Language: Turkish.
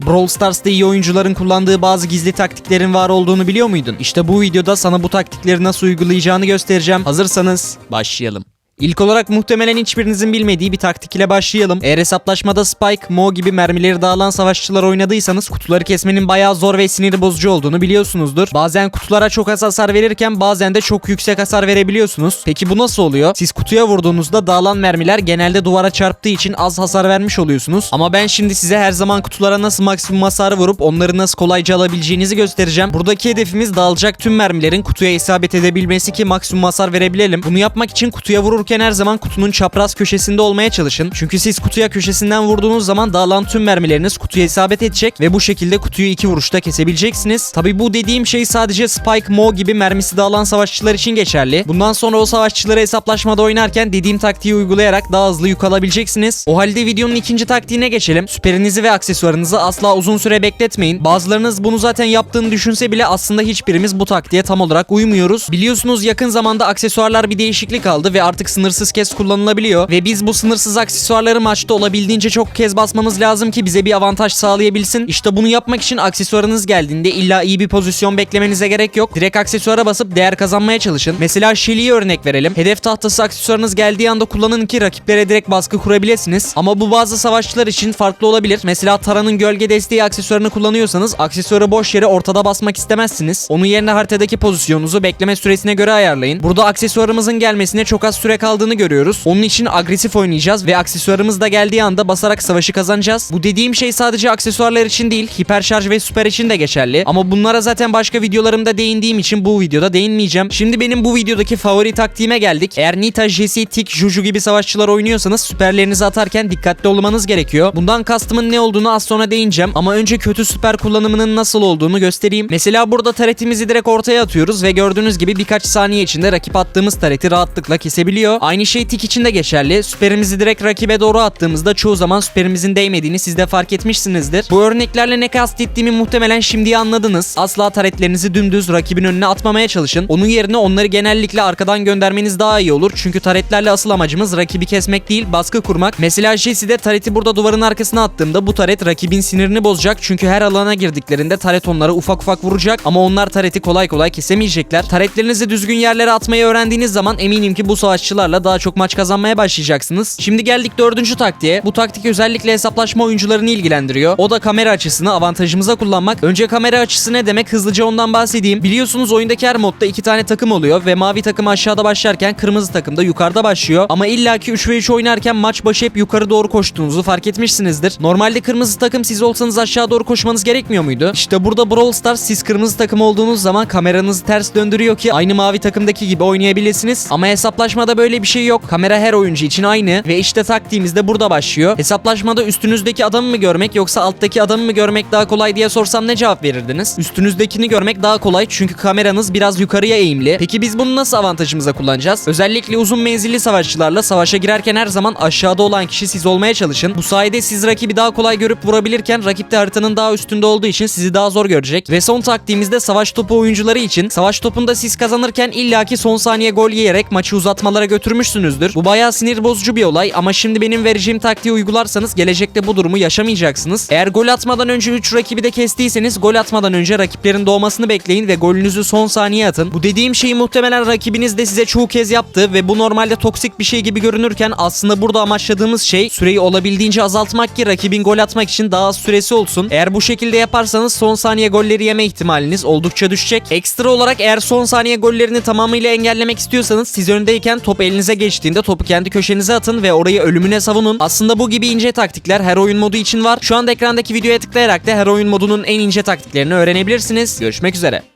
Brawl Stars'ta iyi oyuncuların kullandığı bazı gizli taktiklerin var olduğunu biliyor muydun? İşte bu videoda sana bu taktikleri nasıl uygulayacağını göstereceğim. Hazırsanız başlayalım. İlk olarak muhtemelen hiçbirinizin bilmediği bir taktik ile başlayalım. Eğer hesaplaşmada Spike, Mo gibi mermileri dağılan savaşçılar oynadıysanız kutuları kesmenin bayağı zor ve sinir bozucu olduğunu biliyorsunuzdur. Bazen kutulara çok az hasar verirken bazen de çok yüksek hasar verebiliyorsunuz. Peki bu nasıl oluyor? Siz kutuya vurduğunuzda dağılan mermiler genelde duvara çarptığı için az hasar vermiş oluyorsunuz. Ama ben şimdi size her zaman kutulara nasıl maksimum hasar vurup onları nasıl kolayca alabileceğinizi göstereceğim. Buradaki hedefimiz dağılacak tüm mermilerin kutuya isabet edebilmesi ki maksimum hasar verebilelim. Bunu yapmak için kutuya vururken her zaman kutunun çapraz köşesinde olmaya çalışın. Çünkü siz kutuya köşesinden vurduğunuz zaman dağılan tüm mermileriniz kutuya isabet edecek ve bu şekilde kutuyu 2 vuruşta kesebileceksiniz. Tabi bu dediğim şey sadece Spike, Mo gibi mermisi dağılan savaşçılar için geçerli. Bundan sonra o savaşçıları hesaplaşmada oynarken dediğim taktiği uygulayarak daha hızlı yük alabileceksiniz. O halde videonun ikinci taktiğine geçelim. Süperinizi ve aksesuarınızı asla uzun süre bekletmeyin. Bazılarınız bunu zaten yaptığını düşünse bile aslında hiçbirimiz bu taktiğe tam olarak uymuyoruz. Biliyorsunuz yakın zamanda aksesuarlar bir değişiklik aldı ve artık sınırsız kez kullanılabiliyor ve biz bu sınırsız aksesuarları maçta olabildiğince çok kez basmamız lazım ki bize bir avantaj sağlayabilsin. İşte bunu yapmak için aksesuarınız geldiğinde illa iyi bir pozisyon beklemenize gerek yok. Direkt aksesuara basıp değer kazanmaya çalışın. Mesela Shelly'ye örnek verelim. Hedef tahtası aksesuarınız geldiği anda kullanın ki rakiplere direkt baskı kurabilirsiniz. Ama bu bazı savaşçılar için farklı olabilir. Mesela Tara'nın gölge desteği aksesuarını kullanıyorsanız aksesuarı boş yere ortada basmak istemezsiniz. Onun yerine haritadaki pozisyonunuzu bekleme süresine göre ayarlayın. Burada aksesuarımızın gelmesine çok az süre kaldığını görüyoruz. Onun için agresif oynayacağız ve aksesuarımız da geldiği anda basarak savaşı kazanacağız. Bu dediğim şey sadece aksesuarlar için değil, hiperşarj ve süper için de geçerli. Ama bunlara zaten başka videolarımda değindiğim için bu videoda değinmeyeceğim. Şimdi benim bu videodaki favori taktiğime geldik. Eğer Nita, Jessie, Tick, Juju gibi savaşçılar oynuyorsanız süperlerinizi atarken dikkatli olmanız gerekiyor. Bundan kastımın ne olduğunu az sonra değineceğim. Ama önce kötü süper kullanımının nasıl olduğunu göstereyim. Mesela burada taretimizi direkt ortaya atıyoruz ve gördüğünüz gibi birkaç saniye içinde rakip attığımız tareti rahatlıkla kesebiliyor. Aynı şey Tick için de geçerli. Süperimizi direkt rakibe doğru attığımızda çoğu zaman süperimizin değmediğini siz de fark etmişsinizdir. Bu örneklerle ne kastettiğimi muhtemelen şimdi anladınız. Asla taretlerinizi dümdüz rakibin önüne atmamaya çalışın. Onun yerine onları genellikle arkadan göndermeniz daha iyi olur. Çünkü taretlerle asıl amacımız rakibi kesmek değil, baskı kurmak. Mesela Jessie'de tareti burada duvarın arkasına attığımda bu taret rakibin sinirini bozacak. Çünkü her alana girdiklerinde taret onları ufak ufak vuracak ama onlar tareti kolay kolay kesemeyecekler. Taretlerinizi düzgün yerlere atmayı öğrendiğiniz zaman eminim ki bu savaşçılarla daha çok maç kazanmaya başlayacaksınız. Şimdi geldik 4. taktiğe. Bu taktik özellikle hesaplaşma oyuncularını ilgilendiriyor. O da kamera açısını avantajımıza kullanmak. Önce kamera açısı ne demek? Hızlıca ondan bahsedeyim. Biliyorsunuz oyundaki her modda 2 tane takım oluyor ve mavi takım aşağıda başlarken kırmızı takım da yukarıda başlıyor. Ama illaki 3 ve 3 oynarken maç başı hep yukarı doğru koştuğunuzu fark etmişsinizdir. Normalde kırmızı takım siz olsanız aşağı doğru koşmanız gerekmiyor muydu? İşte burada Brawl Stars siz kırmızı takım olduğunuz zaman kameranızı ters döndürüyor ki aynı mavi takımdaki gibi oynayabilirsiniz. Ama hesaplaşmada böyle bir şey yok. Kamera her oyuncu için aynı ve işte taktiğimiz de burada başlıyor. Hesaplaşmada üstünüzdeki adamı mı görmek yoksa alttaki adamı mı görmek daha kolay diye sorsam ne cevap verirdiniz? Üstünüzdekini görmek daha kolay çünkü kameranız biraz yukarıya eğimli. Peki biz bunu nasıl avantajımıza kullanacağız? Özellikle uzun menzilli savaşçılarla savaşa girerken her zaman aşağıda olan kişi siz olmaya çalışın. Bu sayede siz rakibi daha kolay görüp vurabilirken rakip de haritanın daha üstünde olduğu için sizi daha zor görecek. Ve son taktiğimizde savaş topu oyuncuları için. Savaş topunda siz kazanırken illaki son saniye gol yiyerek maçı uzatmalara götürmüşsünüzdür. Bu bayağı sinir bozucu bir olay ama şimdi benim vereceğim taktiği uygularsanız gelecekte bu durumu yaşamayacaksınız. Eğer gol atmadan önce 3 rakibi de kestiyseniz gol atmadan önce rakiplerin doğmasını bekleyin ve golünüzü son saniye atın. Bu dediğim şeyi muhtemelen rakibiniz de size çoğu kez yaptı ve bu normalde toksik bir şey gibi görünürken aslında burada amaçladığımız şey süreyi olabildiğince azaltmak ki rakibin gol atmak için daha az süresi olsun. Eğer bu şekilde yaparsanız son saniye golleri yeme ihtimaliniz oldukça düşecek. Ekstra olarak eğer son saniye gollerini tamamıyla engellemek istiyorsanız siz öndeyken top elinize geçtiğinde topu kendi köşenize atın ve orayı ölümüne savunun. Aslında bu gibi ince taktikler her oyun modu için var. Şu anda ekrandaki videoya tıklayarak da her oyun modunun en ince taktiklerini öğrenebilirsiniz. Görüşmek üzere.